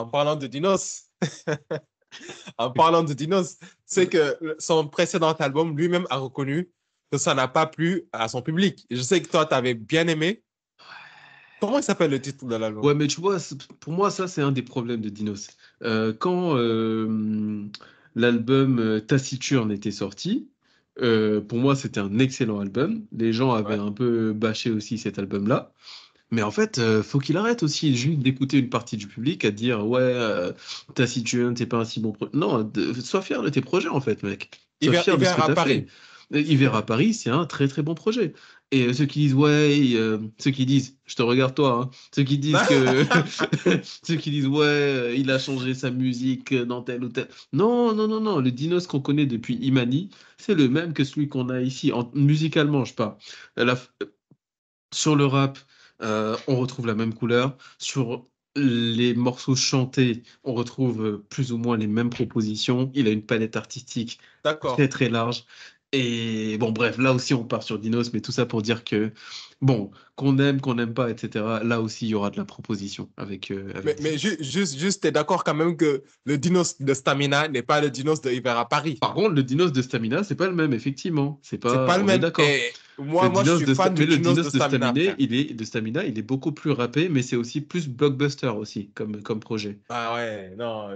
En parlant de Dinos, en parlant de Dinos, c'est que son précédent album, lui-même a reconnu que ça n'a pas plu à son public. Je sais que toi, tu avais bien aimé. Comment il s'appelle le titre de l'album? Ouais, mais tu vois, pour moi, ça, c'est un des problèmes de Dinos. Quand l'album Taciturne était sorti, pour moi, c'était un excellent album. Les gens avaient Ouais. un peu bâché aussi cet album-là. Mais en fait, faut qu'il arrête aussi juste d'écouter une partie du public à dire ouais, Taciturne, t'es pas un si bon Non, sois fier de tes projets en fait, mec. Sois fier de ce Hiver que à t'as fait. Paris. Hiver à Paris, c'est un très très bon projet. Et ceux qui disent ouais, ceux qui disent, je te regarde toi, hein, ceux qui disent que, ceux qui disent ouais, il a changé sa musique dans tel ou tel. Non, non, non, non. Le Dinos qu'on connaît depuis Imani, c'est le même que celui qu'on a ici, musicalement, je parle. La, sur le rap, on retrouve la même couleur. Sur les morceaux chantés, on retrouve plus ou moins les mêmes propositions. Il a une palette artistique très D'accord. très large. Et bon, bref, là aussi on part sur Dinos, mais tout ça pour dire que, bon, qu'on n'aime pas, etc., là aussi il y aura de la proposition avec Mais Dinos. juste, t'es d'accord quand même que le Dinos de Stamina n'est pas le Dinos de Hiver à Paris. Par contre, le Dinos de Stamina, c'est pas le même, effectivement. C'est C'est pas, pas le on est même. d'accord. Et moi, je suis fan Mais du le Dinos Dinos de de Stamina, Stamina, frère. il est beaucoup plus rappé, mais c'est aussi plus blockbuster aussi comme projet. Ah ouais, non.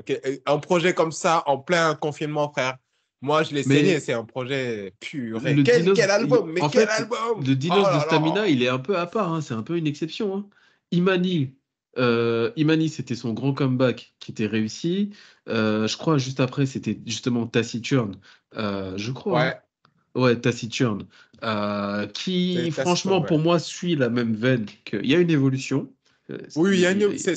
Un projet comme ça, en plein confinement, frère. Moi, je l'ai saigné, Mais c'est un projet puré. le Dinos, Quel album, mais en quel fait, album! le Oh Dinos de là Stamina, là! il est un peu à part, hein, c'est un peu une exception, hein. Imani, Imani, c'était son grand comeback qui était réussi. Je crois juste après, c'était justement Taciturne, je crois, hein. Ouais, Ouais, Taciturne, qui c'est taciturne, franchement ouais. pour moi suit la même veine que. Il y a une évolution, Oui, il c'est y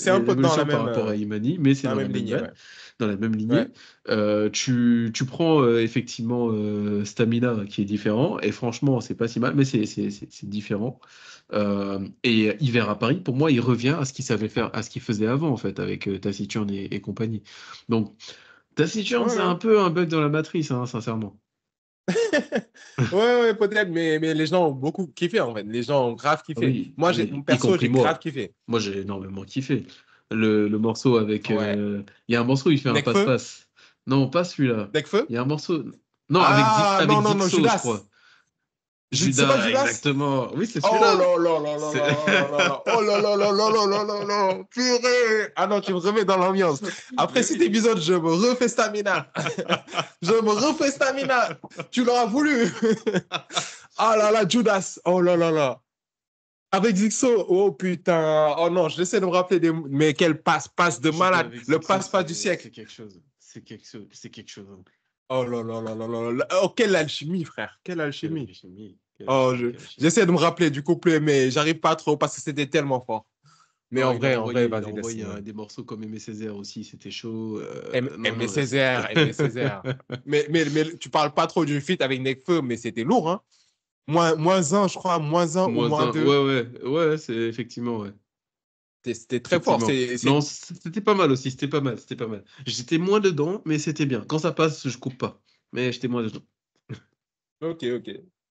a un une peu dans évolution par rapport à Imani, mais c'est la dans la même même lignée, veine, ouais. dans la même Ouais. lignée. Tu prends effectivement Stamina qui est différent, et franchement c'est pas si mal, mais c'est différent. Et Hiver à Paris, pour moi, il revient à ce qu'il savait faire, à ce qu'il faisait avant en fait avec Taciturne et compagnie. Donc Taciturne, Ouais, c'est un ouais. peu un bug dans la matrice, hein, sincèrement. Ouais, ouais, peut-être, mais les gens ont beaucoup kiffé, en fait. Les gens ont grave Ah kiffé. oui, Moi, oui, y perso, compris j'ai grave moi. kiffé. Moi, j'ai énormément kiffé. Le morceau avec. Ouais. Il y a un morceau où il fait un Nekfeu? passe-passe. Non, pas celui-là. Nekfeu? Il y a un morceau. Non, Ah, Avec non, non, non, Dipso, je crois. Judas. C'est pas Judas, Judas? exactement. Oui, c'est Oh celui-là. là là là là C'est- là là là là. Oh là là là là là là là là. Purée. Ah non, tu me remets dans l'ambiance. Après Mais cet oui. épisode, je me refais Stamina. Je me refais Stamina. Tu l'auras voulu. Ah là là, Judas. Oh là là là. Avec Zixo. Oh putain. Oh non, j'essaie de me rappeler des. Mais quel passe de Judas malade. avec Le Zixo, passe-passe du c'est siècle. quelque chose. C'est quelque chose, hein. Oh là là là là là là. Oh, quelle alchimie, frère. Quelle Quelle alchimie. alchimie. Quelle Oh, alchimie, quelle alchimie. j'essaie de me rappeler du couplet, mais j'arrive pas trop parce que c'était tellement fort. Mais Non, en vrai, il a vas-y, envoyé laisse-moi. des morceaux comme Aimé Césaire aussi, c'était chaud. Non, Aimé non, laisse tomber. Césaire, Aimé Césaire. Mais tu parles pas trop du feat avec Nekfeu, mais c'était lourd, hein. Moins un, je crois, moins un ou Moins moins un, deux. ouais, c'est effectivement, ouais. C'était très fort. Effectivement. Non, c'était pas mal aussi, c'était pas mal, c'était pas mal. J'étais moins dedans, mais c'était bien. Quand ça passe, je coupe pas. Mais j'étais moins dedans. Ok, ok.